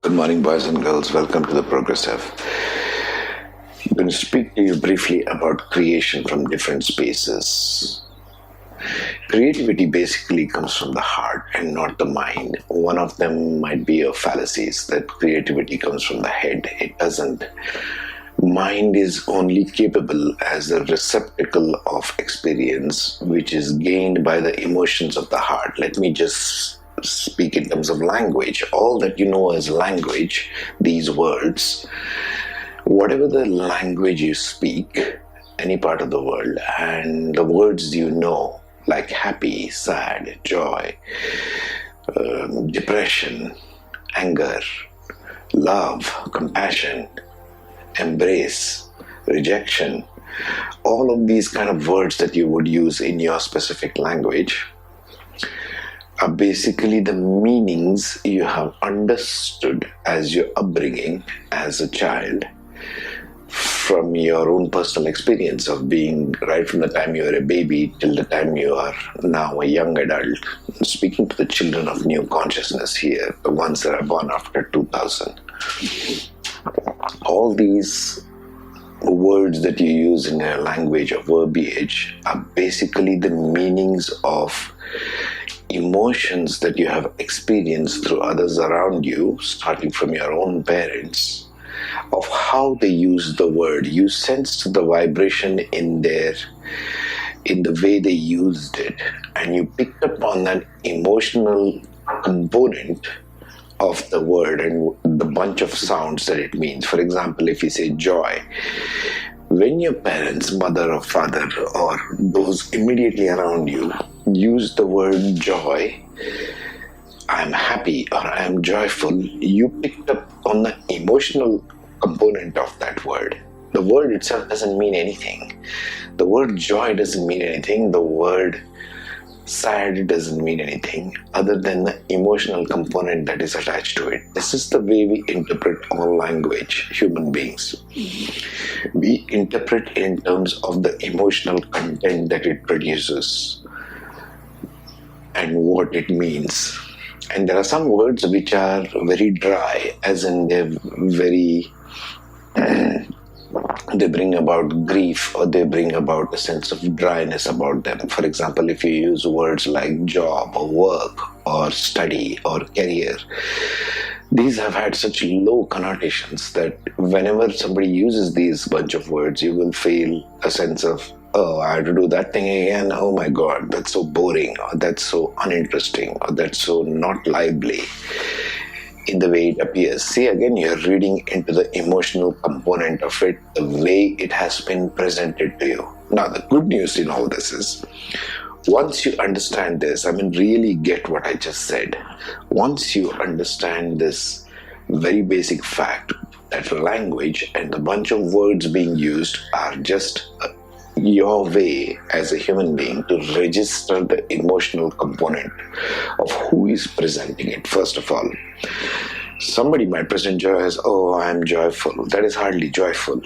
Good morning, boys and girls. Welcome to the Progressive. I'm going to speak to you briefly about creation from different spaces. Creativity basically comes from the heart and not the mind. One of them might be a fallacy that creativity comes from the head. It doesn't. Mind is only capable as a receptacle of experience which is gained by the emotions of the heart. Let me just speak in terms of language. All that you know as language, these words, whatever the language you speak, any part of the world, and the words you know, like happy, sad, joy, depression, anger, love, compassion, embrace, rejection, all of these kind of words that you would use in your specific language are basically the meanings you have understood as your upbringing as a child from your own personal experience of being right from the time you were a baby till the time you are now a young adult. I'm speaking to the children of new consciousness here, the ones that are born after 2000. All these words that you use in a language or verbiage are basically the meanings of emotions that you have experienced through others around you, starting from your own parents, of how they use the word. You sensed the vibration in the way they used it, and you picked up on that emotional component of the word and the bunch of sounds that it means. For example, if you say joy, when your parents, mother or father, or those immediately around you use the word joy, I'm happy or I'm joyful, you picked up on the emotional component of that word. The word itself doesn't mean anything. The word joy doesn't mean anything. The word sad doesn't mean anything other than the emotional component that is attached to it. This is the way we interpret all language, human beings. We interpret in terms of the emotional content that it produces and what it means. And there are some words which are very dry, as in they're very they bring about grief, or they bring about a sense of dryness about them. For example, if you use words like job or work or study or career, these have had such low connotations that whenever somebody uses these bunch of words, you will feel a sense of, oh, I have to do that thing again. Oh my God, that's so boring, or that's so uninteresting, or that's so not lively in the way it appears. See, again, you're reading into the emotional component of it, the way it has been presented to you. Now, the good news in all this is, once you understand this, really get what I just said. Once you understand this very basic fact that language and the bunch of words being used are just your way as a human being to register the emotional component of who is presenting it. First of all, somebody might present joy as, oh, I am joyful. That is hardly joyful.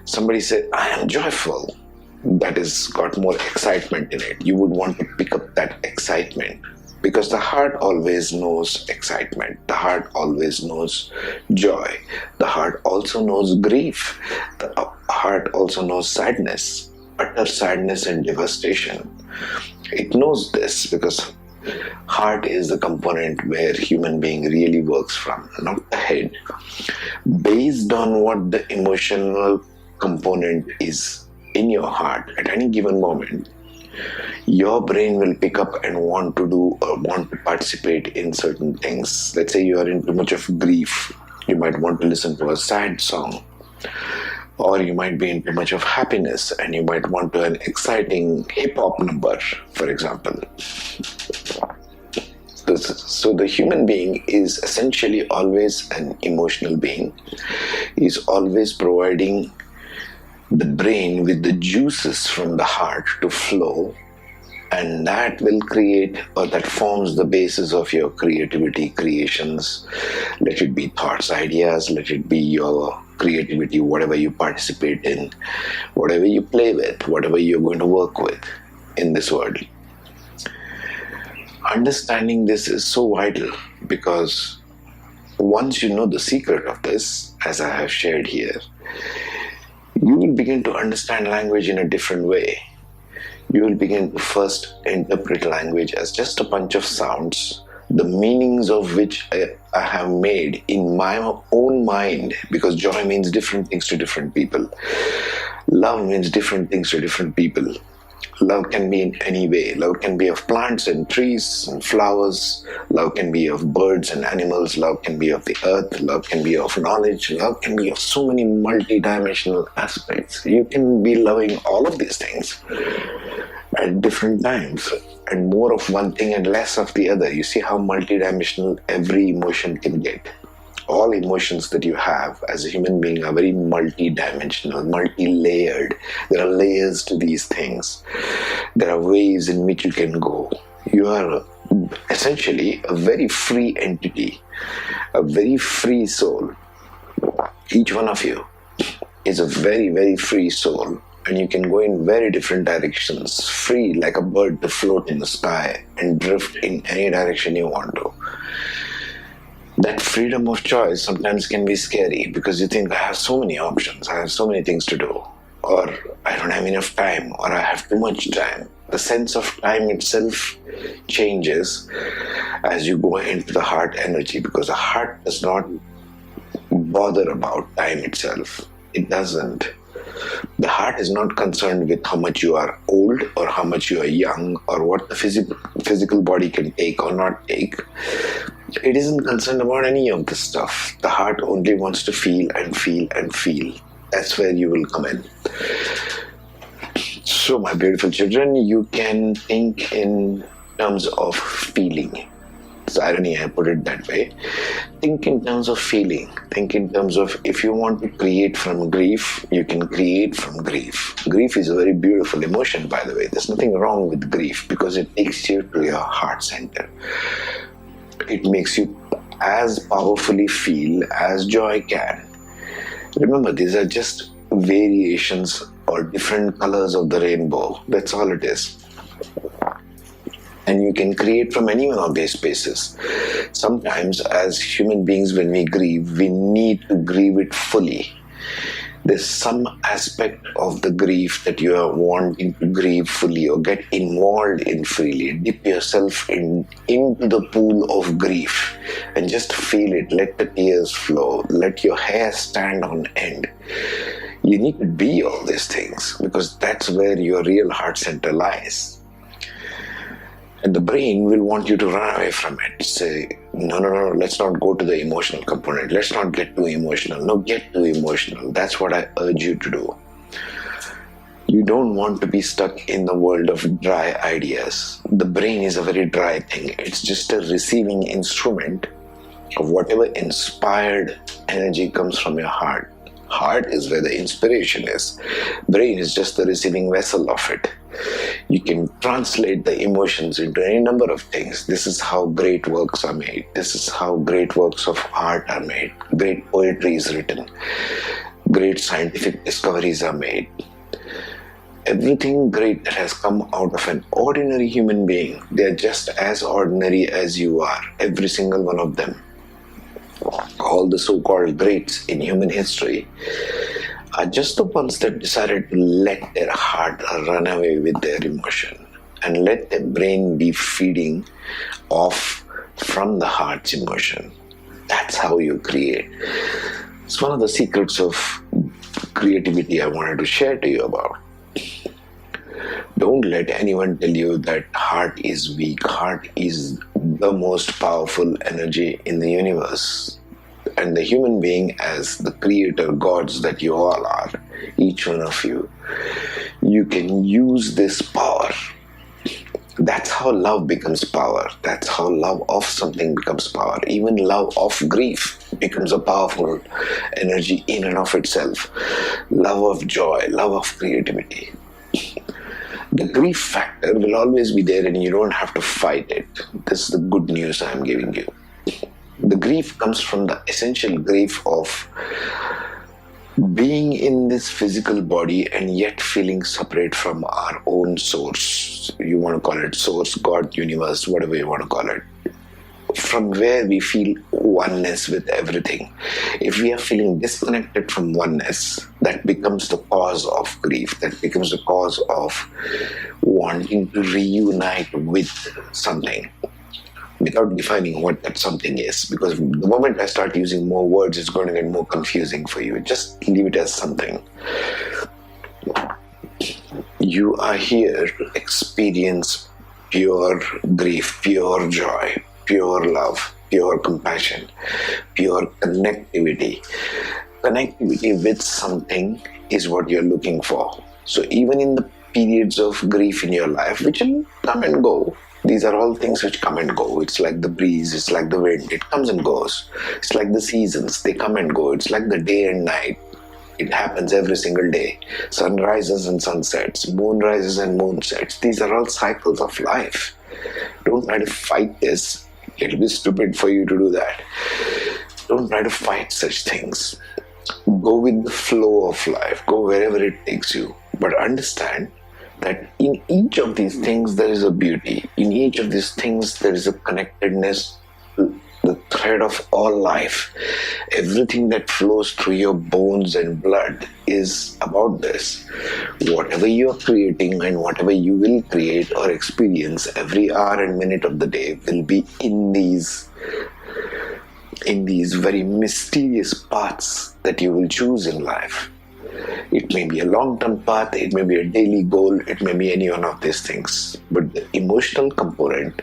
Somebody said, I am joyful. That has got more excitement in it. You would want to pick up that excitement, because the heart always knows excitement. The heart always knows joy. The heart also knows grief. The heart also knows sadness, utter sadness and devastation. It knows this because heart is the component where human being really works from, not the head. Based on what the emotional component is in your heart at any given moment, your brain will pick up and want to do or want to participate in certain things. Let's say you are in too much of grief, you might want to listen to a sad song. Or you might be in too much of happiness and you might want to an exciting hip-hop number, for example. So the human being is essentially always an emotional being. He's always providing the brain with the juices from the heart to flow, and that will create, or that forms the basis of your creativity, creations. Let it be thoughts, ideas, let it be your creativity, whatever you participate in, whatever you play with, whatever you're going to work with in this world. Understanding this is so vital, because Once you know the secret of this, as I have shared here, you will begin to understand language in a different way. You will begin to first interpret language as just a bunch of sounds, the meanings of which I have made in my own mind, because joy means different things to different people. Love means different things to different people. Love can be in any way. Love can be of plants and trees and flowers. Love can be of birds and animals. Love can be of the earth. Love can be of knowledge. Love can be of so many multi-dimensional aspects. You can be loving all of these things at different times, and more of one thing and less of the other. You see how multi-dimensional every emotion can get. All emotions that you have as a human being are very multi-dimensional, multi-layered. There are layers to these things. There are ways in which you can go. You are essentially a very free entity, a very free soul. Each one of you is a very, very free soul, and you can go in very different directions, free like a bird to float in the sky and drift in any direction you want to. That freedom of choice sometimes can be scary, because you think, I have so many options, I have so many things to do, or I don't have enough time, or I have too much time. The sense of time itself changes as you go into the heart energy, because the heart does not bother about time itself. It doesn't. The heart is not concerned with how much you are old or how much you are young or what the physical body can take or not take. It isn't concerned about any of this stuff. The heart only wants to feel and feel and feel. That's where you will come in. So, my beautiful children, you can think in terms of feeling. It's irony I put it that way. Think in terms of feeling. Think in terms of, if you want to create from grief, you can create from grief. Grief is a very beautiful emotion, by the way. There's nothing wrong with grief, because it takes you to your heart center. It makes you as powerfully feel as joy can. Remember, these are just variations or different colors of the rainbow. That's all it is. And you can create from any one of these spaces. Sometimes, as human beings, when we grieve, we need to grieve it fully. There's some aspect of the grief that you are wanting to grieve fully or get involved in freely. Dip yourself into the pool of grief and just feel it. Let the tears flow. Let your hair stand on end. You need to be all these things, because that's where your real heart center lies. And the brain will want you to run away from it. Say, no, let's not go to the emotional component. Let's not get too emotional. No, get too emotional. That's what I urge you to do. You don't want to be stuck in the world of dry ideas. The brain is a very dry thing. It's just a receiving instrument of whatever inspired energy comes from your heart. Heart is where the inspiration is. Brain is just the receiving vessel of it. You can translate the emotions into any number of things. This is how great works are made. This is how great works of art are made. Great poetry is written. Great scientific discoveries are made. Everything great that has come out of an ordinary human being, they are just as ordinary as you are, every single one of them. All the so-called greats in human history are just the ones that decided to let their heart run away with their emotion and let their brain be feeding off from the heart's emotion. That's how you create. It's one of the secrets of creativity I wanted to share to you about. Don't let anyone tell you that heart is weak. Heart is the most powerful energy in the universe. And the human being, as the creator gods that you all are, each one of you, you can use this power. That's how love becomes power. That's how love of something becomes power. Even love of grief becomes a powerful energy in and of itself. Love of joy, love of creativity. The grief factor will always be there, and you don't have to fight it. This is the good news I'm giving you. The grief comes from the essential grief of being in this physical body and yet feeling separate from our own source. You want to call it source, God, universe, whatever you want to call it. From where we feel oneness with everything. If we are feeling disconnected from oneness, that becomes the cause of grief, that becomes the cause of wanting to reunite with something without defining what that something is. Because the moment I start using more words, it's going to get more confusing for you. Just leave it as something. You are here to experience pure grief, pure joy, pure love, pure compassion, pure connectivity. Connectivity with something is what you're looking for. So even in the periods of grief in your life, which will come and go, these are all things which come and go. It's like the breeze, it's like the wind, it comes and goes. It's like the seasons, they come and go. It's like the day and night. It happens every single day. Sun rises and sun sets, moon rises and moon sets. These are all cycles of life. Don't try to fight this. It'll be stupid for you to do that. Don't try to fight such things. Go with the flow of life. Go wherever it takes you. But understand that in each of these things there is a beauty. In each of these things there is a connectedness, the thread of all life. Everything that flows through your bones and blood is about this. Whatever you are creating and whatever you will create or experience every hour and minute of the day will be in these very mysterious paths that you will choose in life. It may be a long-term path, it may be a daily goal, it may be any one of these things. But the emotional component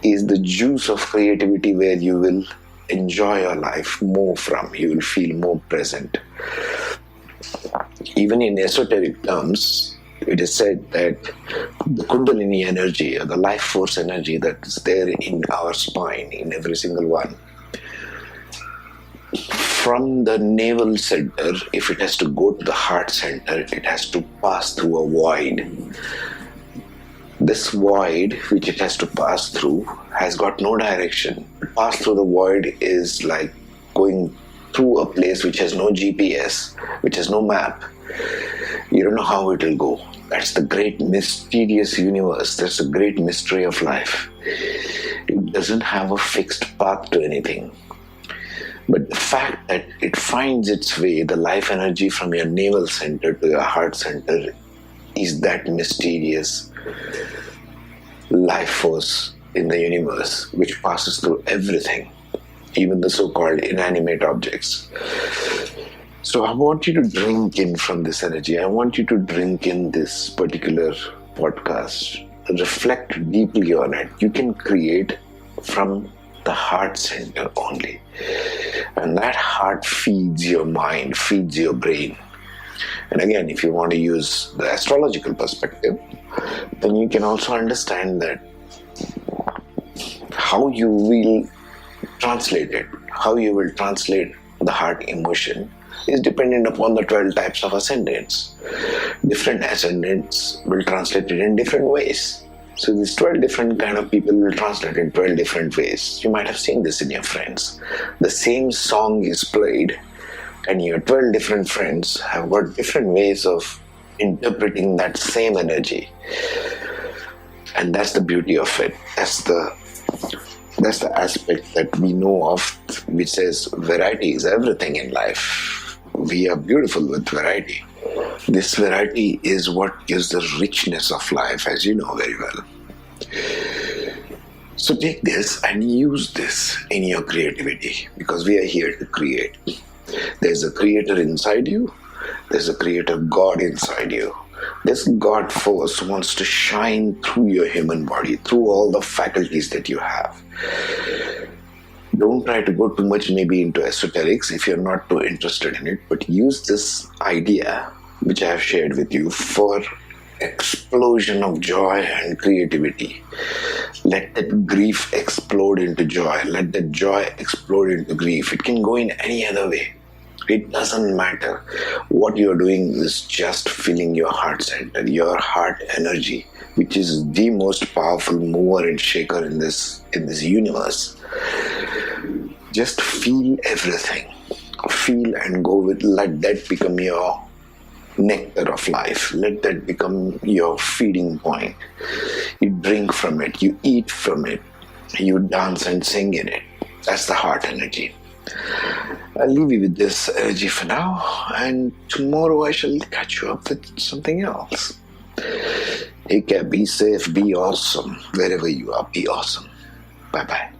is the juice of creativity where you will enjoy your life more from. You will feel more present. Even in esoteric terms, it is said that the Kundalini energy or the life force energy that is there in our spine, in every single one, from the navel center, if it has to go to the heart center, it has to pass through a void. This void, which it has to pass through, has got no direction. To pass through the void is like going through a place which has no GPS, which has no map. You don't know how it will go. That's the great mysterious universe. That's the great mystery of life. It doesn't have a fixed path to anything. But the fact that it finds its way, the life energy from your navel center to your heart center, is that mysterious life force in the universe which passes through everything, even the so-called inanimate objects. So I want you to drink in from this energy. I want you to drink in this particular podcast. Reflect deeply on it. You can create from the heart center only. And that heart feeds your mind, feeds your brain. And again, if you want to use the astrological perspective, then you can also understand that how you will translate it, how you will translate the heart emotion is dependent upon the 12 types of ascendants. Different ascendants will translate it in different ways. So these 12 different kind of people will translate in 12 different ways. You might have seen this in your friends. The same song is played and your 12 different friends have got different ways of interpreting that same energy. And that's the beauty of it. That's the aspect that we know of, which says variety is everything in life. We are beautiful with variety. This variety is what gives the richness of life, as you know very well. So take this and use this in your creativity, because we are here to create. There's a creator inside you. There's a creator God inside you. This God force wants to shine through your human body, through all the faculties that you have. Don't try to go too much maybe into esoterics if you're not too interested in it, but use this idea which I have shared with you for explosion of joy and creativity. Let that grief explode into joy. Let that joy explode into grief. It can go in any other way. It doesn't matter. What you're doing is just filling your heart center, your heart energy, which is the most powerful mover and shaker in this universe. Just feel everything. Feel and go with, let that become your nectar of life. Let that become your feeding point. You drink from it, you eat from it, you dance and sing in it. That's the heart energy. I'll leave you with this energy for now, and tomorrow I shall catch you up with something else. Take care, be safe, be awesome. Wherever you are, be awesome. Bye bye.